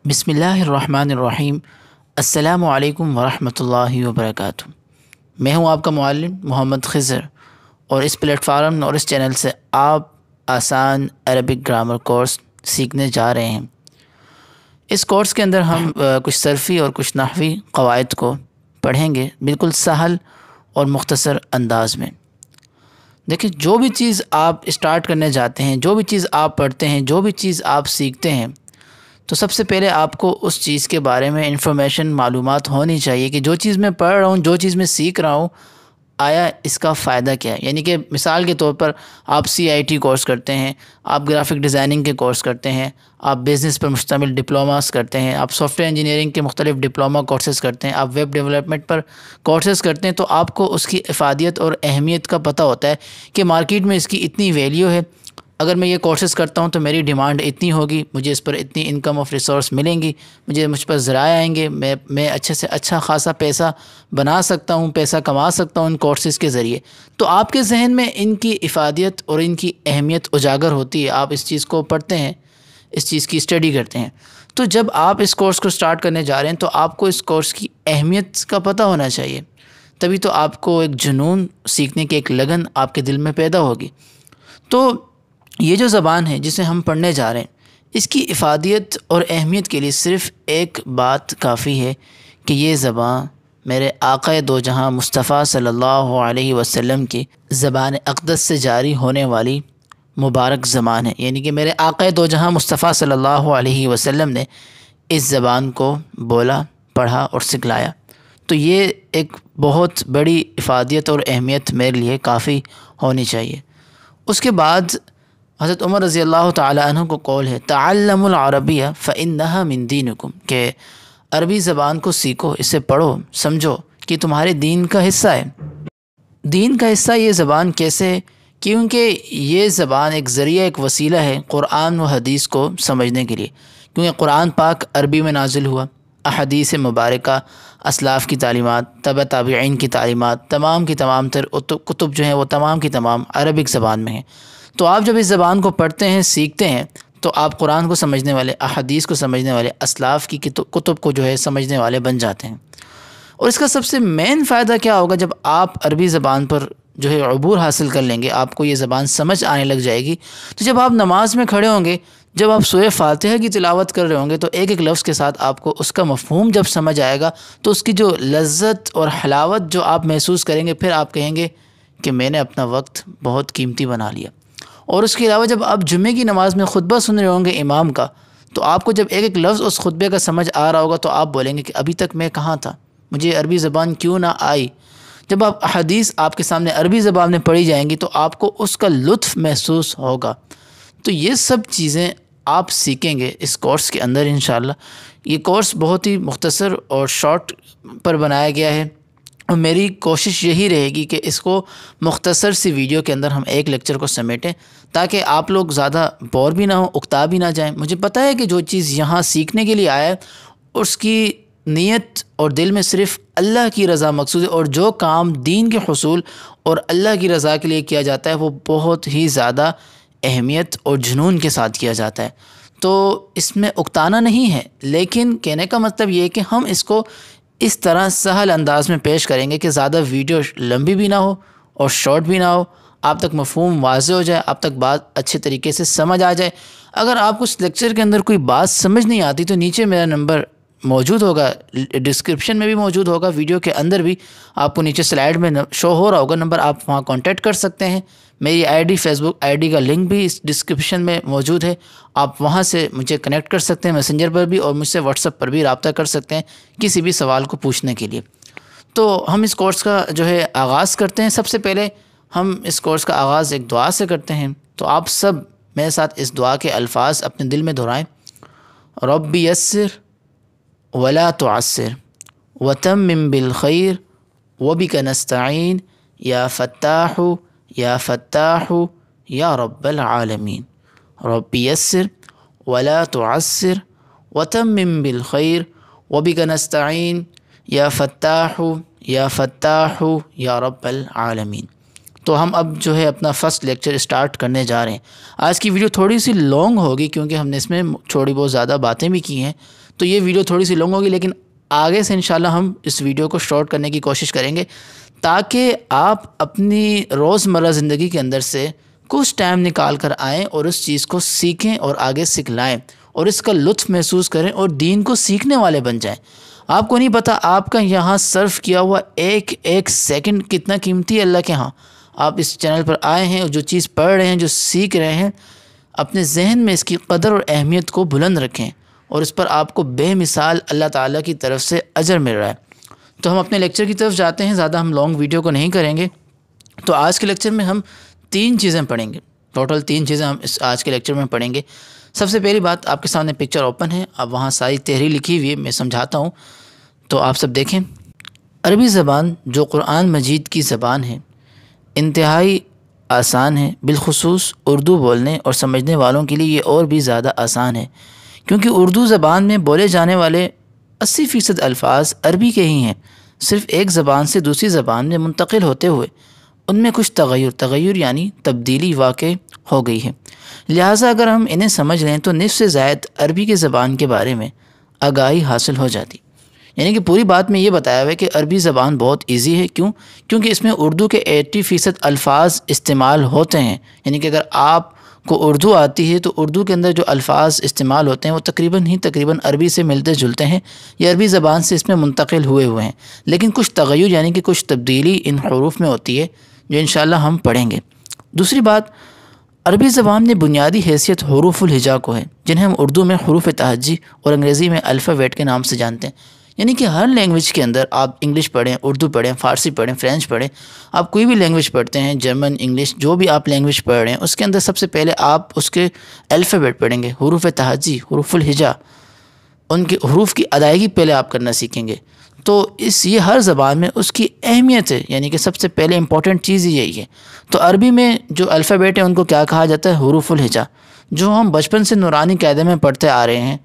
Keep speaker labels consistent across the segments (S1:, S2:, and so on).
S1: بسم اللہ الرحمن الرحیم۔ السلام علیکم ورحمۃ اللہ وبرکاتہ۔ میں ہوں آپ کا معلم محمد خضر، اور اس پلیٹ فارم اور اس چینل سے آپ آسان عربک گرامر کورس سیکھنے جا رہے ہیں۔ اس کورس کے اندر ہم کچھ صرفی اور کچھ نحوی قواعد کو پڑھیں گے، بالکل سہل اور مختصر انداز میں۔ دیکھیں، جو بھی چیز آپ اسٹارٹ کرنے جاتے ہیں، جو بھی چیز آپ پڑھتے ہیں، جو بھی چیز آپ سیکھتے ہیں، تو سب سے پہلے آپ کو اس چیز کے بارے میں انفارمیشن معلومات ہونی چاہیے کہ جو چیز میں پڑھ رہا ہوں، جو چیز میں سیکھ رہا ہوں، آیا اس کا فائدہ کیا ہے۔ یعنی کہ مثال کے طور پر آپ CIT کورس کرتے ہیں، آپ گرافک ڈیزائننگ کے کورس کرتے ہیں، آپ بزنس پر مشتمل ڈپلوماس کرتے ہیں، آپ سافٹ ویئر انجینئرنگ کے مختلف ڈپلوما کورسز کرتے ہیں، آپ ویب ڈیولپمنٹ پر کورسز کرتے ہیں، تو آپ کو اس کی افادیت اور اہمیت کا پتہ ہوتا ہے کہ مارکیٹ میں اس کی اتنی ویلیو ہے۔ اگر میں یہ کورسز کرتا ہوں تو میری ڈیمانڈ اتنی ہوگی، مجھے اس پر اتنی انکم آف ریسورس ملیں گی، مجھ پر ذرائع آئیں گے، میں اچھے سے اچھا خاصا پیسہ بنا سکتا ہوں، پیسہ کما سکتا ہوں ان کورسز کے ذریعے۔ تو آپ کے ذہن میں ان کی افادیت اور ان کی اہمیت اجاگر ہوتی ہے، آپ اس چیز کو پڑھتے ہیں، اس چیز کی اسٹڈی کرتے ہیں۔ تو جب آپ اس کورس کو سٹارٹ کرنے جا رہے ہیں تو آپ کو اس کورس کی اہمیت کا پتہ ہونا چاہیے، تبھی تو آپ کو ایک جنون سیکھنے کی ایک لگن آپ کے دل میں پیدا ہوگی۔ تو یہ جو زبان ہے جسے ہم پڑھنے جا رہے ہیں، اس کی افادیت اور اہمیت کے لیے صرف ایک بات کافی ہے کہ یہ زبان میرے آقا دو جہاں مصطفیٰ صلی اللہ علیہ وسلم کی زبان اقدس سے جاری ہونے والی مبارک زبان ہے۔ یعنی کہ میرے آقا دو جہاں مصطفیٰ صلی اللہ علیہ وسلم نے اس زبان کو بولا، پڑھا اور سکھلایا۔ تو یہ ایک بہت بڑی افادیت اور اہمیت میرے لیے کافی ہونی چاہیے۔ اس کے بعد حضرت عمر رضی اللہ تعالی عنہ کو قول ہے، تعلموا العربیہ فإنہا من دینکم، کہ عربی زبان کو سیکھو، اسے پڑھو، سمجھو کہ تمہارے دین کا حصہ ہے۔ دین کا حصہ یہ زبان کیسے ہے؟ کیونکہ یہ زبان ایک ذریعہ، ایک وسیلہ ہے قرآن و حدیث کو سمجھنے کے لیے، کیونکہ قرآن پاک عربی میں نازل ہوا، احادیث مبارکہ، اسلاف کی تعلیمات، تبع تابعین کی تعلیمات، تمام کی تمام تر کتب جو ہیں وہ تمام کی تمام عربک زبان میں ہیں۔ تو آپ جب اس زبان کو پڑھتے ہیں، سیکھتے ہیں، تو آپ قرآن کو سمجھنے والے، احادیث کو سمجھنے والے، اسلاف کی کتب کو جو ہے سمجھنے والے بن جاتے ہیں۔ اور اس کا سب سے مین فائدہ کیا ہوگا؟ جب آپ عربی زبان پر جو ہے عبور حاصل کر لیں گے، آپ کو یہ زبان سمجھ آنے لگ جائے گی، تو جب آپ نماز میں کھڑے ہوں گے، جب آپ سورہ فاتحہ کی تلاوت کر رہے ہوں گے، تو ایک ایک لفظ کے ساتھ آپ کو اس کا مفہوم جب سمجھ آئے گا، تو اس کی جو لذت اور حلاوت جو آپ محسوس کریں گے، پھر آپ کہیں گے کہ میں نے اپنا وقت بہت قیمتی بنا لیا۔ اور اس کے علاوہ جب آپ جمعے کی نماز میں خطبہ سن رہے ہوں گے امام کا، تو آپ کو جب ایک ایک لفظ اس خطبے کا سمجھ آ رہا ہوگا، تو آپ بولیں گے کہ ابھی تک میں کہاں تھا، مجھے عربی زبان کیوں نہ آئی۔ جب آپ حدیث آپ کے سامنے عربی زبان میں پڑھی جائیں گی، تو آپ کو اس کا لطف محسوس ہوگا۔ تو یہ سب چیزیں آپ سیکھیں گے اس کورس کے اندر انشاءاللہ۔ یہ کورس بہت ہی مختصر اور شارٹ پر بنایا گیا ہے، اور میری کوشش یہی رہے گی کہ اس کو مختصر سی ویڈیو کے اندر ہم ایک لیکچر کو سمیٹیں، تاکہ آپ لوگ زیادہ بور بھی نہ ہوں، اکتا بھی نہ جائیں۔ مجھے پتہ ہے کہ جو چیز یہاں سیکھنے کے لیے آیا ہے، اس کی نیت اور دل میں صرف اللہ کی رضا مقصود ہے، اور جو کام دین کے حصول اور اللہ کی رضا کے لیے کیا جاتا ہے، وہ بہت ہی زیادہ اہمیت اور جنون کے ساتھ کیا جاتا ہے۔ تو اس میں اکتانا نہیں ہے، لیکن کہنے کا مطلب یہ ہے کہ ہم اس کو اس طرح سہل انداز میں پیش کریں گے کہ زیادہ ویڈیو لمبی بھی نہ ہو اور شارٹ بھی نہ ہو، آپ تک مفہوم واضح ہو جائے، آپ تک بات اچھے طریقے سے سمجھ آ جائے۔ اگر آپ کو اس لیکچر کے اندر کوئی بات سمجھ نہیں آتی، تو نیچے میرا نمبر موجود ہوگا، ڈسکرپشن میں بھی موجود ہوگا، ویڈیو کے اندر بھی آپ کو نیچے سلائیڈ میں شو ہو رہا ہوگا نمبر، آپ وہاں کانٹیکٹ کر سکتے ہیں۔ میری فیس بک ID کا لنک بھی اس ڈسکرپشن میں موجود ہے، آپ وہاں سے مجھے کنیکٹ کر سکتے ہیں میسنجر پر بھی، اور مجھ سے واٹس ایپ پر بھی رابطہ کر سکتے ہیں کسی بھی سوال کو پوچھنے کے لیے۔ تو ہم اس کورس کا جو ہے آغاز کرتے ہیں۔ سب سے پہلے ہم اس کورس کا آغاز ایک دعا سے کرتے ہیں، تو آپ سب میرے ساتھ اس دعا کے الفاظ اپنے دل میں دہرائیں۔ رب یسر ولا تعسر وتمم بالخیر وبک نستعین یا فتاح یا فتاح یا رب العالمین۔ رب یسر ولا تعسر وتمم بالخیر وبک نستعین یا فتاح یا فتاح یا رب العالمین۔ تو ہم اب جو ہے اپنا فرسٹ لیکچر اسٹارٹ کرنے جا رہے ہیں۔ آج کی ویڈیو تھوڑی سی لانگ ہوگی، کیونکہ ہم نے اس میں تھوڑی بہت زیادہ باتیں بھی کی ہیں، تو یہ ویڈیو تھوڑی سی لانگ ہوگی، لیکن آگے سے انشاءاللہ ہم اس ویڈیو کو شارٹ کرنے کی کوشش کریں گے تاکہ آپ اپنی روزمرہ زندگی کے اندر سے کچھ ٹائم نکال کر آئیں اور اس چیز کو سیکھیں اور آگے سکھلائیں اور اس کا لطف محسوس کریں اور دین کو سیکھنے والے بن جائیں۔ آپ کو نہیں پتہ آپ کا یہاں صرف کیا ہوا ایک ایک سیکنڈ کتنا قیمتی ہے اللہ کے ہاں۔ آپ اس چینل پر آئے ہیں اور جو چیز پڑھ رہے ہیں، جو سیکھ رہے ہیں، اپنے ذہن میں اس کی قدر اور اہمیت کو بلند رکھیں اور اس پر آپ کو بے مثال اللہ تعالیٰ کی طرف سے اجر مل رہا ہے۔ تو ہم اپنے لیکچر کی طرف جاتے ہیں، زیادہ ہم لانگ ویڈیو کو نہیں کریں گے۔ تو آج کے لیکچر میں ہم 3 چیزیں پڑھیں گے، ٹوٹل 3 چیزیں ہم آج کے لیکچر میں پڑھیں گے۔ سب سے پہلی بات، آپ کے سامنے پکچر اوپن ہے، اب وہاں ساری تحریر لکھی ہوئی ہے، میں سمجھاتا ہوں تو آپ سب دیکھیں۔ عربی زبان جو قرآن مجید کی زبان ہے، انتہائی آسان ہے، بالخصوص اردو بولنے اور سمجھنے والوں کے لیے یہ اور بھی زیادہ آسان ہے، کیونکہ اردو زبان میں بولے جانے والے 80% الفاظ عربی کے ہی ہیں، صرف ایک زبان سے دوسری زبان میں منتقل ہوتے ہوئے ان میں کچھ تغیر یعنی تبدیلی واقع ہو گئی ہے۔ لہٰذا اگر ہم انہیں سمجھ لیں تو نصف سے زائد عربی کے زبان کے بارے میں آگاہی حاصل ہو جاتی۔ یعنی کہ پوری بات میں یہ بتایا ہوا ہے کہ عربی زبان بہت ایزی ہے، کیونکہ اس میں اردو کے 80% الفاظ استعمال ہوتے ہیں۔ یعنی کہ اگر آپ کو اردو آتی ہے تو اردو کے اندر جو الفاظ استعمال ہوتے ہیں وہ تقریباً عربی سے ملتے جلتے ہیں یا عربی زبان سے اس میں منتقل ہوئے ہیں، لیکن کچھ تغیر یعنی کہ کچھ تبدیلی ان حروف میں ہوتی ہے جو انشاءاللہ ہم پڑھیں گے۔ دوسری بات، عربی زبان میں بنیادی حیثیت حروف الہجا کو ہے، جنہیں ہم اردو میں حروف تہجی اور انگریزی میں الفابیٹ کے نام سے جانتے ہیں۔ یعنی کہ ہر لینگویج کے اندر آپ انگلش پڑھیں، اردو پڑھیں، فارسی پڑھیں، فرینچ پڑھیں، آپ کوئی بھی لینگویج پڑھتے ہیں، جرمن، انگلش، جو بھی آپ لینگویج پڑھ رہے ہیں، اس کے اندر سب سے پہلے آپ اس کے الفابیٹ پڑھیں گے، حروف تہجی، حروف الہجا، ان کے حروف کی ادائیگی پہلے آپ کرنا سیکھیں گے۔ تو یہ ہر زبان میں اس کی اہمیت ہے، یعنی کہ سب سے پہلے امپورٹنٹ چیز یہی ہے۔ تو عربی میں جو الفابیٹ ہیں ان کو کیا کہا جاتا ہے؟ حروف الہجا، جو ہم بچپن سے نورانی قاعدے میں پڑھتے آ رہے ہیں۔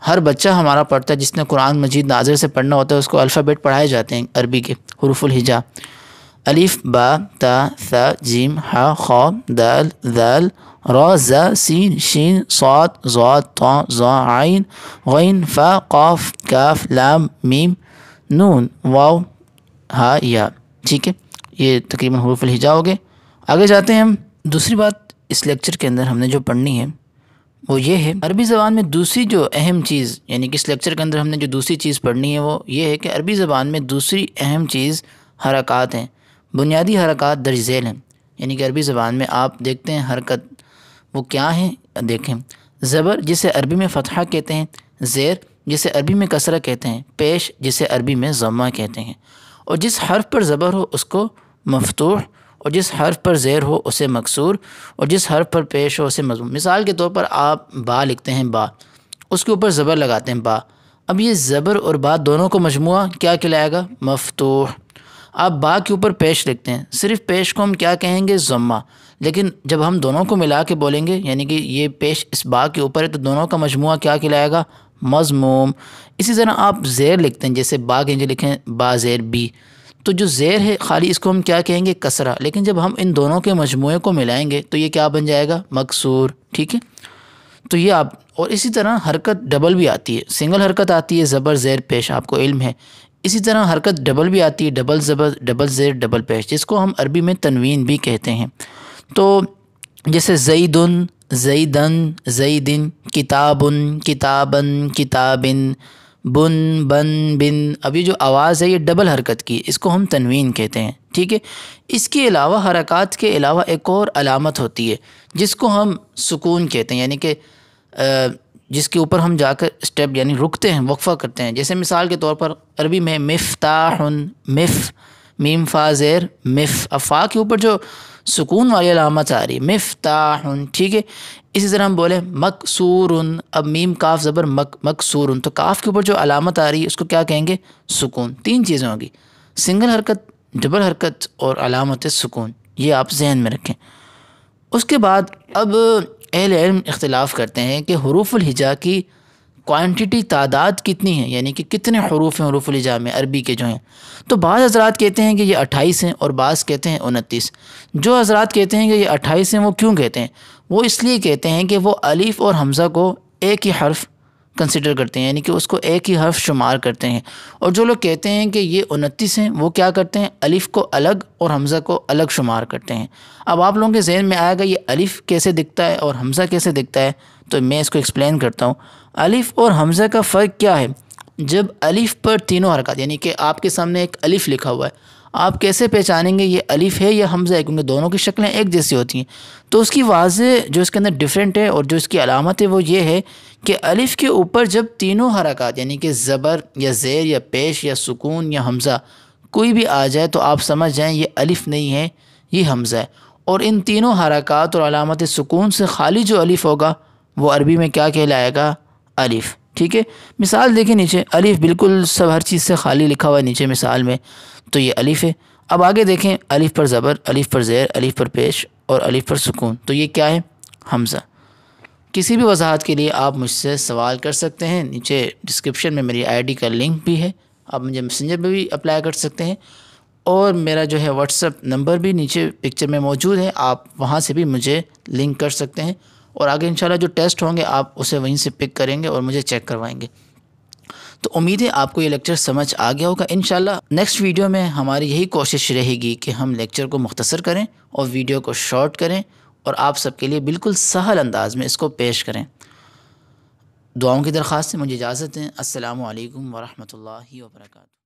S1: ہر بچہ ہمارا پڑھتا ہے، جس نے قرآن مجید ناظر سے پڑھنا ہوتا ہے اس کو الفابیٹ پڑھائے جاتے ہیں عربی کے، حروف الہجا، الف، با، تا، ثا، جیم، ح، خ، دال، ذال، را، زا، سین، شین، صاد، ضاد، طا، ظا، عین، غین، فا، قاف، کاف، لام، میم، نون، واو، ہا، یا۔ ٹھیک ہے، یہ تقریباً حروف الہجا ہو گئے۔ آگے جاتے ہیں ہم۔ دوسری بات اس لیکچر کے اندر ہم نے جو پڑھنی ہے وہ یہ ہے، عربی زبان میں دوسری جو اہم چیز، یعنی کہ اس لیکچر کے اندر ہم نے جو دوسری چیز پڑھنی ہے وہ یہ ہے کہ عربی زبان میں دوسری اہم چیز حرکات ہیں، بنیادی حرکات درج ذیل ہیں۔ یعنی کہ عربی زبان میں آپ دیکھتے ہیں حرکت وہ کیا ہیں، دیکھیں، زبر جسے عربی میں فتحہ کہتے ہیں، زیر جسے عربی میں کسرہ کہتے ہیں، پیش جسے عربی میں ضمہ کہتے ہیں، اور جس حرف پر زبر ہو اس کو مفتوح، اور جس حرف پر زیر ہو اسے مکسور، اور جس حرف پر پیش ہو اسے مضموم۔ مثال کے طور پر آپ با لکھتے ہیں، با، اس کے اوپر زبر لگاتے ہیں با، اب یہ زبر اور با دونوں کو مجموعہ کیا کہلائے گا؟ مفتوح۔ آپ با کے اوپر پیش لکھتے ہیں، صرف پیش کو ہم کیا کہیں گے؟ ضمہ، لیکن جب ہم دونوں کو ملا کے بولیں گے، یعنی کہ یہ پیش اس با کے اوپر ہے تو دونوں کا مجموعہ کیا کہلائے گا؟ مضموم۔ اسی طرح آپ زیر لکھتے ہیں، جیسے با کے نیچے لکھیں با زیر بی، تو جو زیر ہے خالی اس کو ہم کیا کہیں گے؟ کسرہ، لیکن جب ہم ان دونوں کے مجموعے کو ملائیں گے تو یہ کیا بن جائے گا؟ مکسور۔ ٹھیک ہے، تو یہ آپ، اور اسی طرح حرکت ڈبل بھی آتی ہے، سنگل حرکت آتی ہے زبر زیر پیش، آپ کو علم ہے۔ اسی طرح حرکت ڈبل بھی آتی ہے، ڈبل زبر ڈبل زیر ڈبل پیش، جس کو ہم عربی میں تنوین بھی کہتے ہیں۔ تو جیسے زیدن، زیدن، زیدن، کتابن، کتابن، کتابن، بن، بن، بن، اب یہ جو آواز ہے یہ ڈبل حرکت کی، اس کو ہم تنوین کہتے ہیں۔ ٹھیک ہے، اس کے علاوہ حرکات کے علاوہ ایک اور علامت ہوتی ہے جس کو ہم سکون کہتے ہیں، یعنی کہ جس کے اوپر ہم جا کر اسٹیپ یعنی رکتے ہیں، وقفہ کرتے ہیں۔ جیسے مثال کے طور پر عربی میں مفتاح، مف، میم فا زیر مف، اب فا کے اوپر جو سکون والی علامت آ رہی ہے مفتاح، ٹھیک ہے۔ اسی طرح ہم بولیں مکسور، اب میم کاف زبر مکسور، تو کاف کے اوپر جو علامت آ رہی ہے اس کو کیا کہیں گے؟ سکون۔ 3 چیزیں ہوگی، سنگل حرکت، ڈبل حرکت اور علامت سکون، یہ آپ ذہن میں رکھیں۔ اس کے بعد اب اہل علم اختلاف کرتے ہیں کہ حروف الہجا کی کوانٹٹی، تعداد کتنی ہے، یعنی کہ کتنے حروف ہیں حروف الہجا میں عربی کے جو ہیں۔ تو بعض حضرات کہتے ہیں کہ یہ 28 ہیں اور بعض کہتے ہیں 29۔ جو حضرات کہتے ہیں کہ یہ 28 ہیں وہ کیوں کہتے ہیں؟ وہ اس لیے کہتے ہیں کہ وہ الف اور حمزہ کو ایک ہی حرف کنسیڈر کرتے ہیں، یعنی کہ اس کو ایک ہی حرف شمار کرتے ہیں۔ اور جو لوگ کہتے ہیں کہ یہ 29 ہیں، وہ کیا کرتے ہیں، الف کو الگ اور حمزہ کو الگ شمار کرتے ہیں۔ اب آپ لوگوں کے ذہن میں آئے گا یہ الف کیسے دکھتا ہے اور حمزہ کیسے دکھتا ہے، تو میں اس کو ایکسپلین کرتا ہوں۔ الف اور حمزہ کا فرق کیا ہے؟ جب الف پر تینوں حرکات، یعنی کہ آپ کے سامنے ایک الف لکھا ہوا ہے، آپ کیسے پہچانیں گے یہ الف ہے یا حمزہ ہے؟ کیونکہ دونوں کی شکلیں ایک جیسی ہوتی ہیں۔ تو اس کی واضح جو اس کے اندر ڈیفرنٹ ہے اور جو اس کی علامت ہے وہ یہ ہے کہ الف کے اوپر جب تینوں حرکات، یعنی کہ زبر یا زیر یا پیش یا سکون یا حمزہ کوئی بھی آ جائے، تو آپ سمجھ جائیں یہ الف نہیں ہے، یہ حمزہ ہے۔ اور ان تینوں حرکات اور علامت سکون سے خالی جو الف ہوگا وہ عربی میں کیا کہلائے گا؟ الف۔ ٹھیک ہے، مثال دیکھیں نیچے، الف بالکل سب ہر چیز سے خالی لکھا ہوا ہے نیچے مثال میں، تو یہ الف ہے۔ اب آگے دیکھیں، الف پر زبر، الف پر زیر، الف پر پیش اور الف پر سکون، تو یہ کیا ہے؟ حمزہ۔ کسی بھی وضاحت کے لیے آپ مجھ سے سوال کر سکتے ہیں، نیچے ڈسکرپشن میں میری آئی ڈی کا لنک بھی ہے، آپ مجھے میسنجر پہ بھی اپلائی کر سکتے ہیں، اور میرا جو ہے واٹس ایپ نمبر بھی نیچے پکچر میں موجود ہے، آپ وہاں سے بھی مجھے لنک کر سکتے ہیں، اور آگے انشاءاللہ جو ٹیسٹ ہوں گے آپ اسے وہیں سے پک کریں گے اور مجھے چیک کروائیں گے۔ تو امید ہے آپ کو یہ لیکچر سمجھ آ گیا ہوگا۔ انشاءاللہ نیکسٹ ویڈیو میں ہماری یہی کوشش رہے گی کہ ہم لیکچر کو مختصر کریں اور ویڈیو کو شارٹ کریں اور آپ سب کے لیے بالکل سہل انداز میں اس کو پیش کریں۔ دعاؤں کی درخواست سے مجھے اجازت دیں۔ السلام علیکم ورحمۃ اللہ وبرکاتہ۔